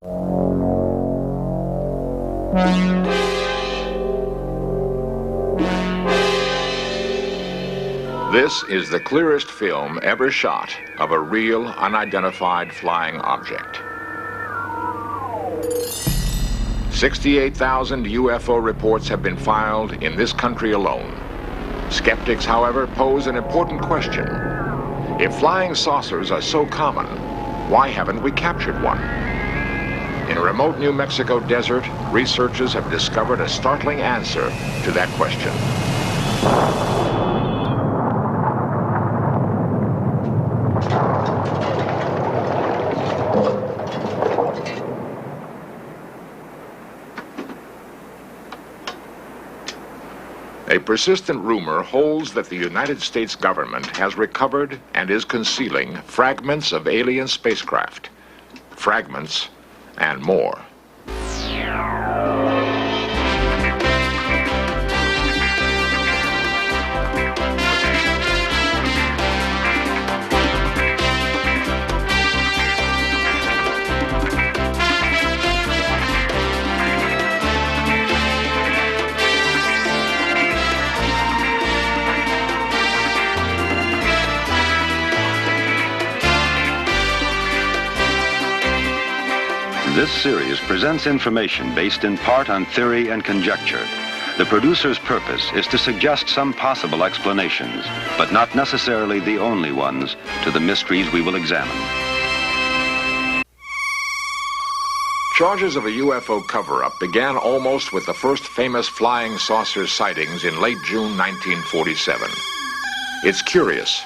This is the clearest film ever shot of a real, unidentified flying object. 68,000 UFO reports have been filed in this country alone. Skeptics, however, pose an important question. If flying saucers are so common, why haven't we captured one? In a remote New Mexico desert, researchers have discovered a startling answer to that question. A persistent rumor holds that the United States government has recovered and is concealing fragments of alien spacecraft. Fragments and more. This series presents information based in part on theory and conjecture. The producer's purpose is to suggest some possible explanations, but not necessarily the only ones, to the mysteries we will examine. Charges of a UFO cover-up began almost with the first famous flying saucer sightings in late June 1947. It's curious.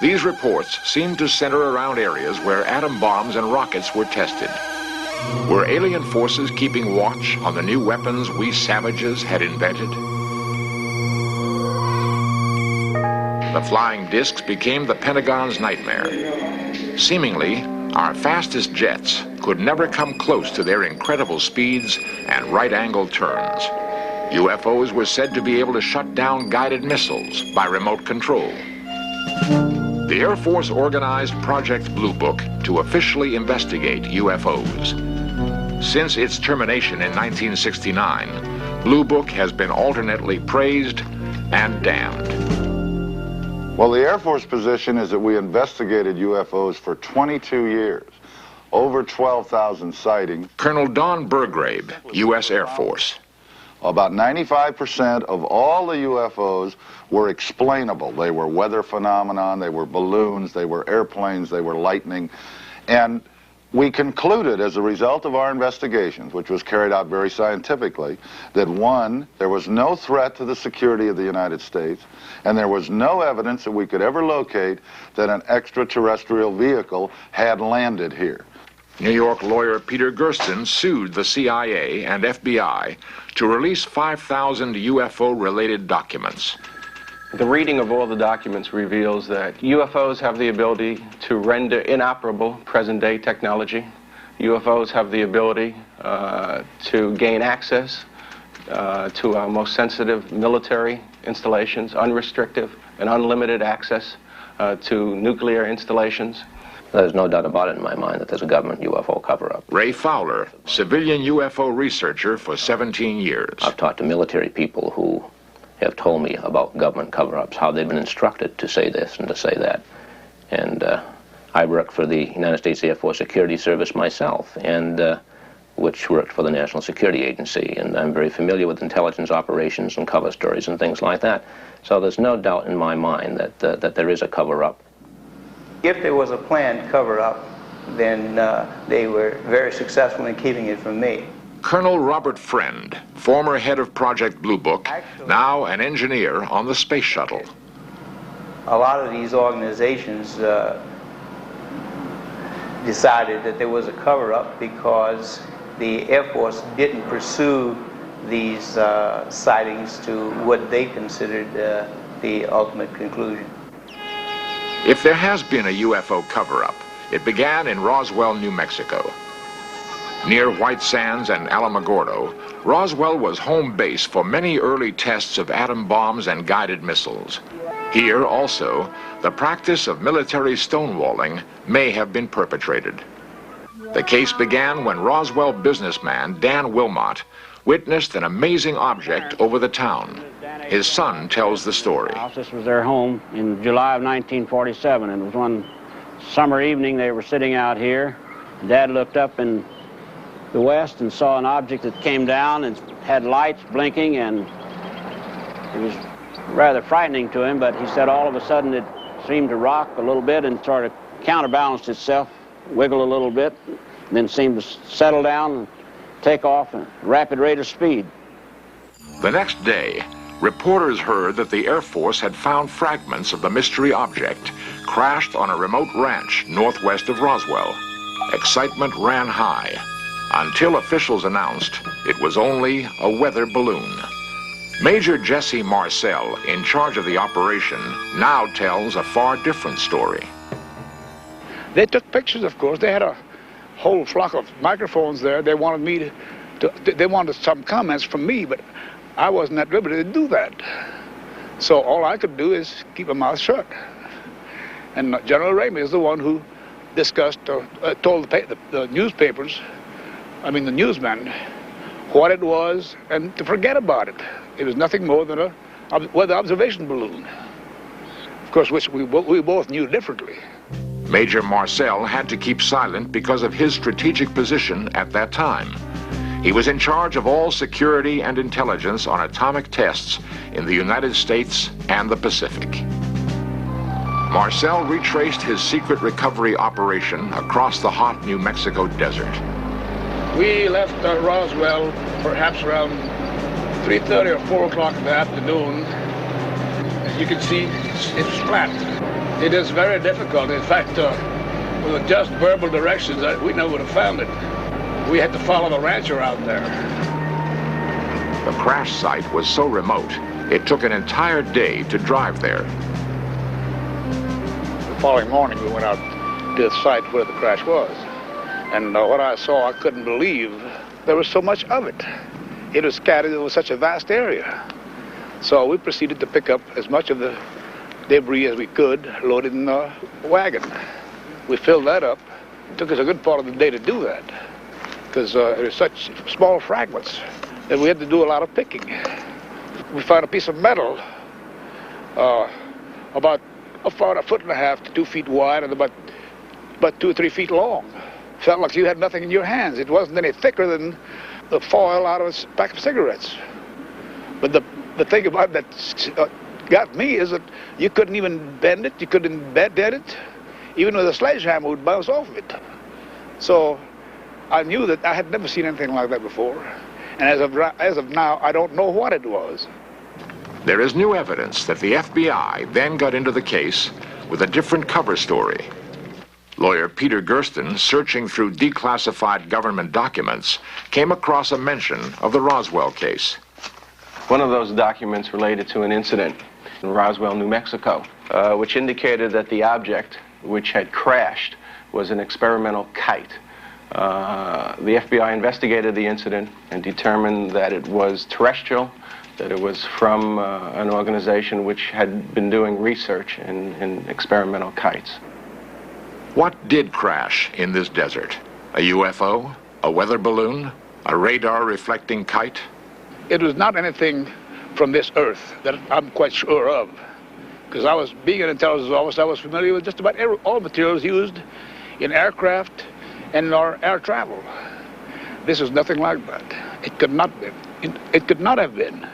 These reports seem to center around areas where atom bombs and rockets were tested. Were alien forces keeping watch on the new weapons we savages had invented? The flying discs became the Pentagon's nightmare. Seemingly, our fastest jets could never come close to their incredible speeds and right-angle turns. UFOs were said to be able to shut down guided missiles by remote control. The Air Force organized Project Blue Book to officially investigate UFOs. Since its termination in 1969, Blue Book has been alternately praised and damned. Well, the Air Force position is that we investigated UFOs for 22 years, over 12,000 sightings. Colonel Don Burgrave, U.S. Air Force. About 95% of all the UFOs were explainable. They were weather phenomenon, they were balloons, they were airplanes, they were lightning. And we concluded as a result of our investigations, which was carried out very scientifically, that one, there was no threat to the security of the United States, and there was no evidence that we could ever locate that an extraterrestrial vehicle had landed here. New York lawyer Peter Gersten sued the CIA and FBI to release 5,000 UFO-related documents. The reading of all the documents reveals that UFOs have the ability to render inoperable present-day technology. UFOs have the ability to gain access to our most sensitive military installations, unrestricted and unlimited access to nuclear installations. There's no doubt about it in my mind that there's a government UFO cover-up. Ray Fowler, civilian UFO researcher for 17 years. I've talked to military people who have told me about government cover-ups, how they've been instructed to say this and to say that. And I worked for the United States Air Force Security Service myself, and which worked for the National Security Agency, and I'm very familiar with intelligence operations and cover stories and things like that. So there's no doubt in my mind that there is a cover-up. If there was a planned cover-up, then they were very successful in keeping it from me. Colonel Robert Friend, former head of Project Blue Book, now an engineer on the space shuttle. A lot of these organizations decided that there was a cover-up because the Air Force didn't pursue these sightings to what they considered the ultimate conclusion. If there has been a UFO cover-up, it began in Roswell, New Mexico. Near White Sands and Alamogordo, Roswell was home base for many early tests of atom bombs and guided missiles. Here, also, the practice of military stonewalling may have been perpetrated. The case began when Roswell businessman Dan Wilmot witnessed an amazing object over the town. His son tells the story. This was their home in July of 1947, and it was one summer evening. They were sitting out here. Dad looked up in the west and saw an object that came down and had lights blinking, and it was rather frightening to him, but he said all of a sudden it seemed to rock a little bit and sort of counterbalanced itself, wiggle a little bit, and then seemed to settle down and take off at a rapid rate of speed. The next day, reporters heard that the Air Force had found fragments of the mystery object crashed on a remote ranch northwest of Roswell. Excitement ran high until officials announced it was only a weather balloon. Major Jesse Marcel, in charge of the operation, now tells a far different story. They took pictures, of course. They had a whole flock of microphones there. They wanted me they wanted some comments from me, but I wasn't at liberty to do that. So all I could do is keep my mouth shut. And General Ramey is the one who discussed, told the newspapers, the newsmen, what it was and to forget about it. It was nothing more than a weather observation balloon, of course, which we both knew differently. Major Marcel had to keep silent because of his strategic position at that time. He was in charge of all security and intelligence on atomic tests in the United States and the Pacific. Marcel retraced his secret recovery operation across the hot New Mexico desert. We left Roswell perhaps around 3:30 or 4 o'clock in the afternoon. As you can see, it's flat. It is very difficult. In fact, with just verbal directions, we never would have found it. We had to follow the rancher out there. The crash site was so remote, it took an entire day to drive there. The following morning, we went out to the site where the crash was. And what I saw, I couldn't believe there was so much of it. It was scattered over such a vast area. So we proceeded to pick up as much of the debris as we could, loaded in the wagon. We filled that up. It took us a good part of the day to do that, because there were such small fragments that we had to do a lot of picking. We found a piece of metal about a 1.5 to 2 feet wide and about 2 or 3 feet long. Felt like you had nothing in your hands. It wasn't any thicker than the foil out of a pack of cigarettes. But the thing about that got me is that you couldn't even bend it, you couldn't dead it. Even with a sledgehammer would bounce off of it. So I knew that I had never seen anything like that before. And as of now, I don't know what it was. There is new evidence that the FBI then got into the case with a different cover story. Lawyer Peter Gersten, searching through declassified government documents, came across a mention of the Roswell case. One of those documents related to an incident in Roswell, New Mexico, which indicated that the object which had crashed was an experimental kite. The FBI investigated the incident and determined that it was terrestrial, that it was from an organization which had been doing research in experimental kites. What did crash in this desert? A UFO? A weather balloon? A radar-reflecting kite? It was not anything from this earth that I'm quite sure of, because being an intelligence officer, I was familiar with just about all materials used in aircraft and in our air travel. This is nothing like that. It could not be. It could not have been.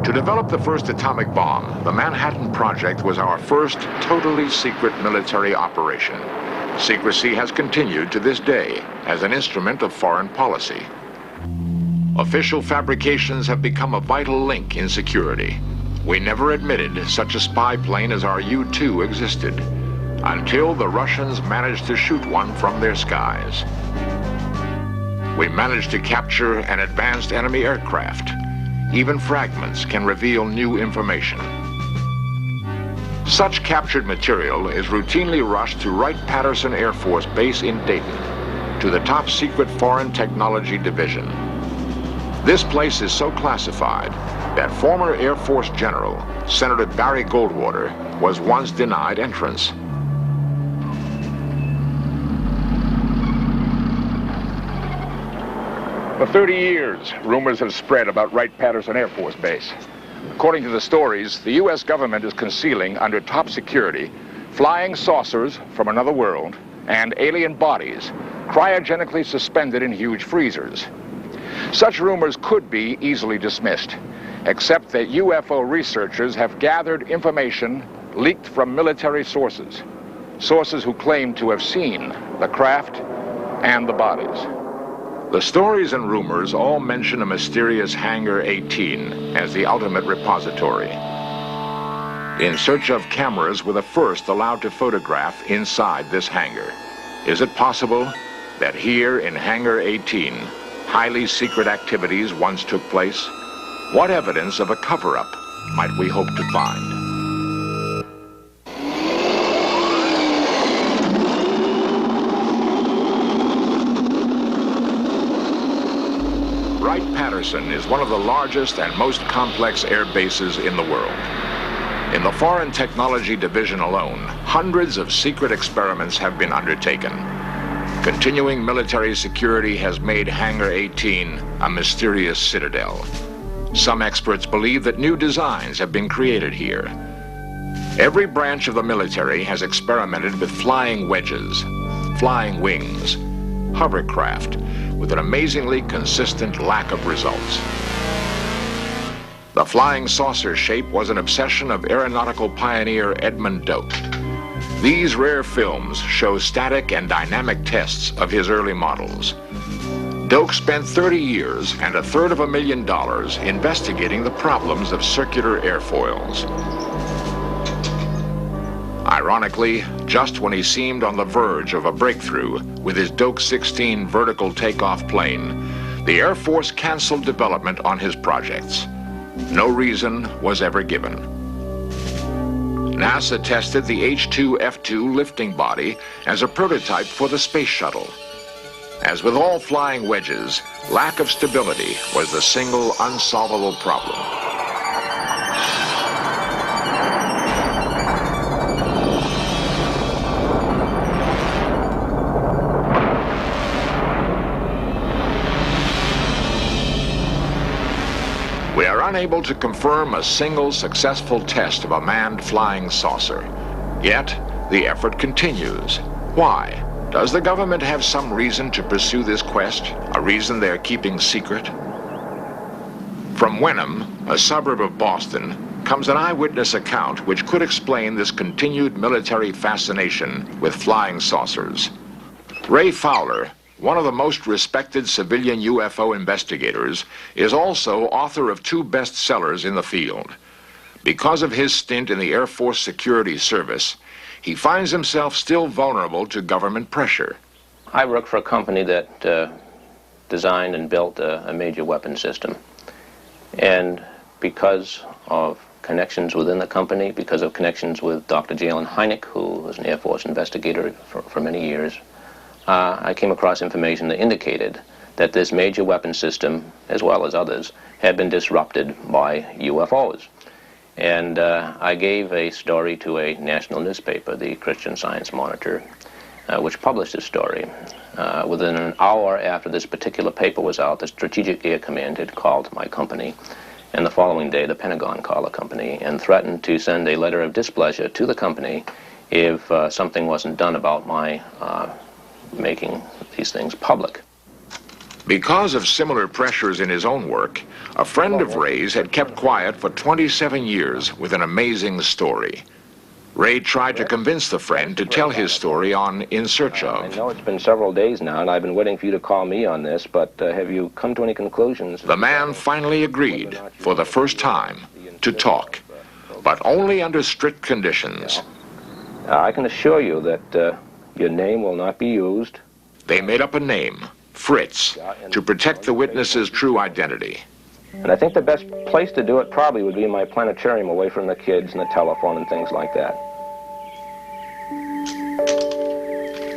To develop the first atomic bomb, the Manhattan Project was our first totally secret military operation. Secrecy has continued to this day as an instrument of foreign policy. Official fabrications have become a vital link in security. We never admitted such a spy plane as our U-2 existed, until the Russians managed to shoot one from their skies. We managed to capture an advanced enemy aircraft. Even fragments can reveal new information. Such captured material is routinely rushed to Wright-Patterson Air Force Base in Dayton, to the top secret Foreign Technology Division. This place is so classified that former Air Force General Senator Barry Goldwater was once denied entrance. For 30 years, rumors have spread about Wright-Patterson Air Force Base. According to the stories, the U.S. government is concealing under top security flying saucers from another world and alien bodies cryogenically suspended in huge freezers. Such rumors could be easily dismissed, except that UFO researchers have gathered information leaked from military sources, sources who claim to have seen the craft and the bodies. The stories and rumors all mention a mysterious Hangar 18 as the ultimate repository. In search of cameras were the first allowed to photograph inside this hangar. Is it possible that here in Hangar 18, highly secret activities once took place? What evidence of a cover-up might we hope to find? Wright-Patterson is one of the largest and most complex air bases in the world. In the Foreign Technology Division alone, hundreds of secret experiments have been undertaken. Continuing military security has made Hangar 18 a mysterious citadel. Some experts believe that new designs have been created here. Every branch of the military has experimented with flying wedges, flying wings, hovercraft, with an amazingly consistent lack of results. The flying saucer shape was an obsession of aeronautical pioneer Edmund Doak. These rare films show static and dynamic tests of his early models. Doak spent 30 years and $250,000 investigating the problems of circular airfoils. Ironically, just when he seemed on the verge of a breakthrough with his Doak 16 vertical takeoff plane, the Air Force canceled development on his projects. No reason was ever given. NASA tested the H-2F2 lifting body as a prototype for the space shuttle. As with all flying wedges, lack of stability was the single unsolvable problem. We are unable to confirm a single successful test of a manned flying saucer. Yet, the effort continues. Why? Does the government have some reason to pursue this quest? A reason they're keeping secret? From Wenham, a suburb of Boston, comes an eyewitness account which could explain this continued military fascination with flying saucers. Ray Fowler, one of the most respected civilian UFO investigators, is also author of 2 bestsellers in the field. Because of his stint in the Air Force Security Service, he finds himself still vulnerable to government pressure. I worked for a company that designed and built a major weapon system. And because of connections within the company, because of connections with Dr. Jalen Hynek, who was an Air Force investigator for many years, I came across information that indicated that this major weapon system, as well as others, had been disrupted by UFOs. And I gave a story to a national newspaper, the Christian Science Monitor, which published this story. Within an hour after this particular paper was out, the Strategic Air Command had called my company, and the following day the Pentagon called the company and threatened to send a letter of displeasure to the company if something wasn't done about my making these things public. Because of similar pressures in his own work, a friend of Ray's had kept quiet for 27 years with an amazing story. Ray tried to convince the friend to tell his story on In Search Of. I know it's been several days now, and I've been waiting for you to call me on this, but have you come to any conclusions? The man finally agreed, for the first time, to talk, but only under strict conditions. I can assure you that your name will not be used. They made up a name, Fritz, to protect the witness's true identity. And I think the best place to do it probably would be in my planetarium, away from the kids and the telephone and things like that.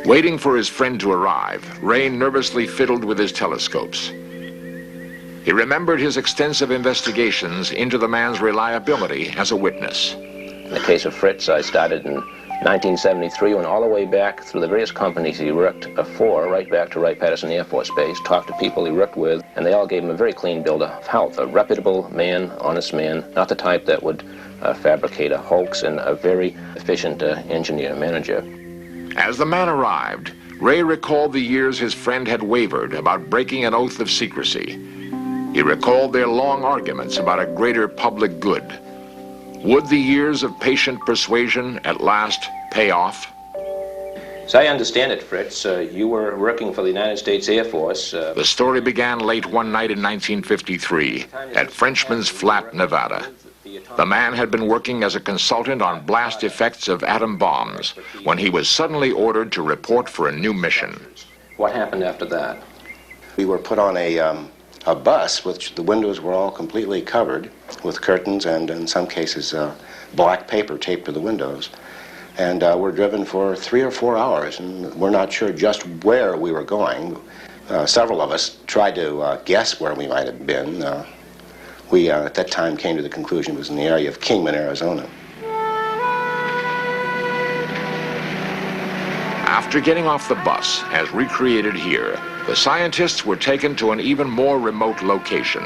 Waiting for his friend to arrive, Ray nervously fiddled with his telescopes. He remembered his extensive investigations into the man's reliability as a witness. In the case of Fritz, I started in 1973, went all the way back through the various companies he worked for, right back to Wright-Patterson Air Force Base, talked to people he worked with, and they all gave him a very clean bill of health. A reputable man, honest man, not the type that would fabricate a hoax, and a very efficient engineer manager. As the man arrived, Ray recalled the years his friend had wavered about breaking an oath of secrecy. He recalled their long arguments about a greater public good. Would the years of patient persuasion at last pay off? As I understand it, Fritz, you were working for the United States Air Force. The story began late one night in 1953 at Frenchman's Flat, Nevada. The man had been working as a consultant on blast effects of atom bombs when he was suddenly ordered to report for a new mission. What happened after that? We were put on a bus, which the windows were all completely covered with curtains and, in some cases, black paper taped to the windows. And we're driven for 3 or 4 hours, and we're not sure just where we were going. Several of us tried to guess where we might have been. We, at that time, came to the conclusion it was in the area of Kingman, Arizona. After getting off the bus, as recreated here, the scientists were taken to an even more remote location.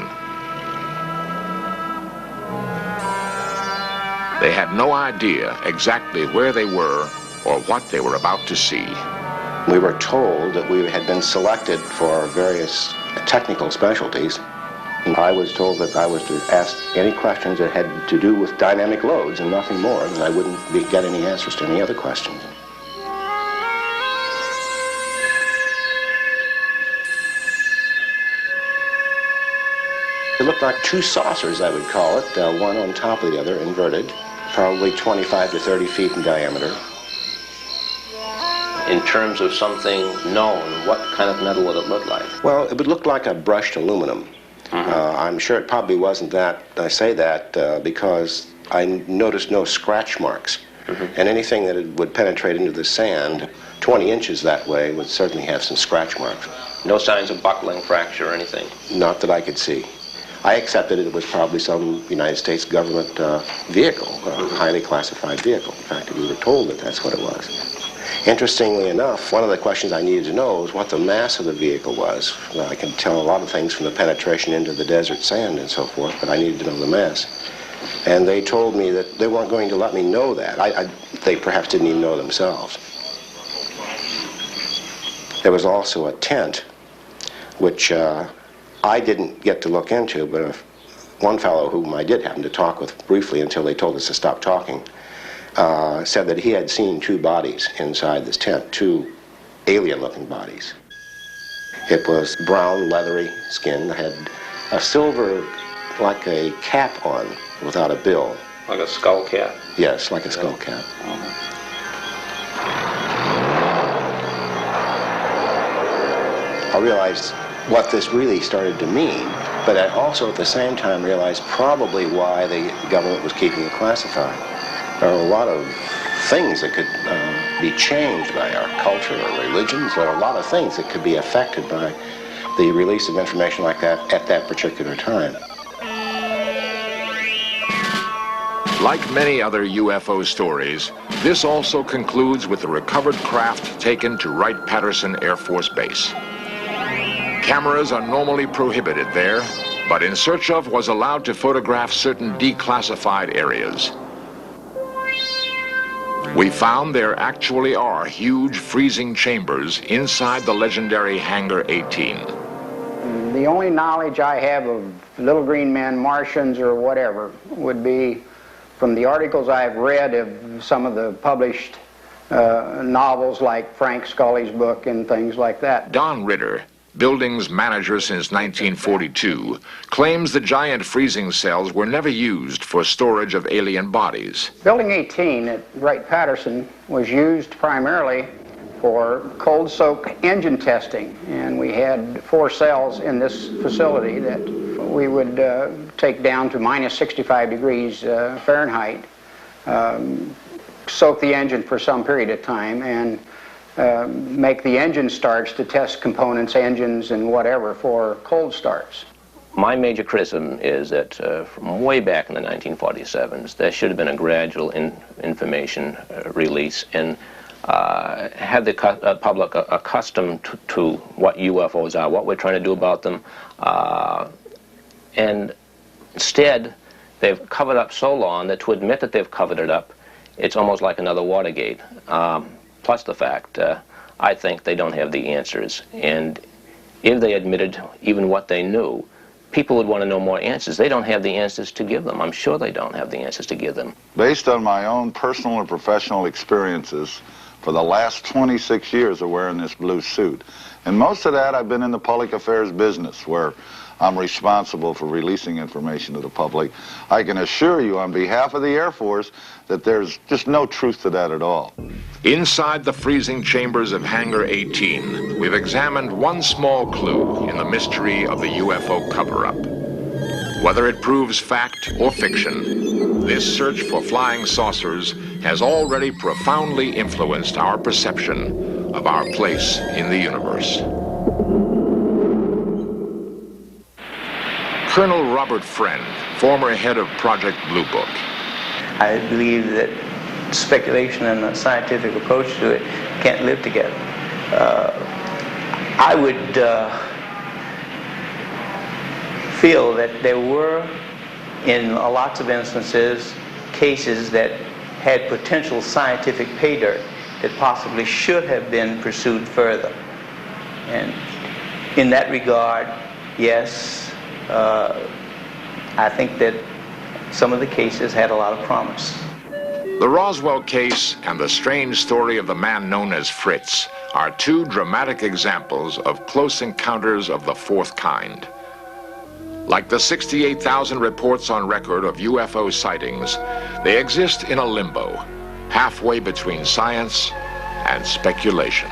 They had no idea exactly where they were or what they were about to see. We were told that we had been selected for various technical specialties. And I was told that I was to ask any questions that had to do with dynamic loads and nothing more, and I wouldn't get any answers to any other questions. It looked like two saucers, I would call it, one on top of the other, inverted, probably 25 to 30 feet in diameter. In terms of something known, what kind of metal would it look like? Well, it would look like a brushed aluminum. I'm sure it probably wasn't that. I say that because I noticed no scratch marks. And anything that would penetrate into the sand 20 inches that way would certainly have some scratch marks. No signs of buckling, fracture, or anything? Not that I could see. I accepted it was probably some United States government vehicle, a highly classified vehicle. In fact, we were told that that's what it was. Interestingly enough, one of the questions I needed to know was what the mass of the vehicle was. Well, I can tell a lot of things from the penetration into the desert sand and so forth, but I needed to know the mass. And they told me that they weren't going to let me know that. They perhaps didn't even know themselves. There was also a tent, which I didn't get to look into, but one fellow whom I did happen to talk with briefly until they told us to stop talking, said that he had seen two bodies inside this tent, two alien-looking bodies. It was brown, leathery skin, had a silver, like a cap on, without a bill. Like a skull cap? Yes, like a skull cap. I realized what this really started to mean, but I also at the same time realized probably why the government was keeping it classified. There are a lot of things that could be changed by our culture or religions. There are a lot of things that could be affected by the release of information like that at that particular time. Like many other UFO stories, this also concludes with the recovered craft taken to Wright-Patterson Air Force Base. Cameras are normally prohibited there, but In Search Of was allowed to photograph certain declassified areas. We found there actually are huge freezing chambers inside the legendary Hangar 18. The only knowledge I have of little green men, Martians, or whatever would be from the articles I've read of some of the published novels like Frank Scully's book and things like that. Don Ritter, building's manager since 1942, claims the giant freezing cells were never used for storage of alien bodies. Building 18 at Wright-Patterson was used primarily for cold soak engine testing, and we had 4 cells in this facility that we would take down to minus 65 degrees Fahrenheit, soak the engine for some period of time, and make the engine starts to test components, engines, and whatever for cold starts. My major criticism is that from way back in the 1947s, there should have been a gradual information release and had the public accustomed to what UFOs are, what we're trying to do about them, and instead they've covered up so long that to admit that they've covered it up, it's almost like another Watergate. Plus the fact, I think they don't have the answers, and if they admitted even what they knew, people would want to know more answers. They don't have the answers to give them. I'm sure they don't have the answers to give them. Based on my own personal and professional experiences, for the last 26 years of wearing this blue suit, and most of that I've been in the public affairs business, where I'm responsible for releasing information to the public. I can assure you on behalf of the Air Force that there's just no truth to that at all. Inside the freezing chambers of Hangar 18, we've examined one small clue in the mystery of the UFO cover-up. Whether it proves fact or fiction, this search for flying saucers has already profoundly influenced our perception of our place in the universe. Colonel Robert Friend, former head of Project Blue Book. I believe that speculation and a scientific approach to it can't live together. I would feel that there were, in lots of instances, cases that had potential scientific pay dirt that possibly should have been pursued further. And in that regard, yes, I think that some of the cases had a lot of promise. The Roswell case and the strange story of the man known as Fritz are two dramatic examples of close encounters of the fourth kind. Like the 68,000 reports on record of UFO sightings, they exist in a limbo, halfway between science and speculation.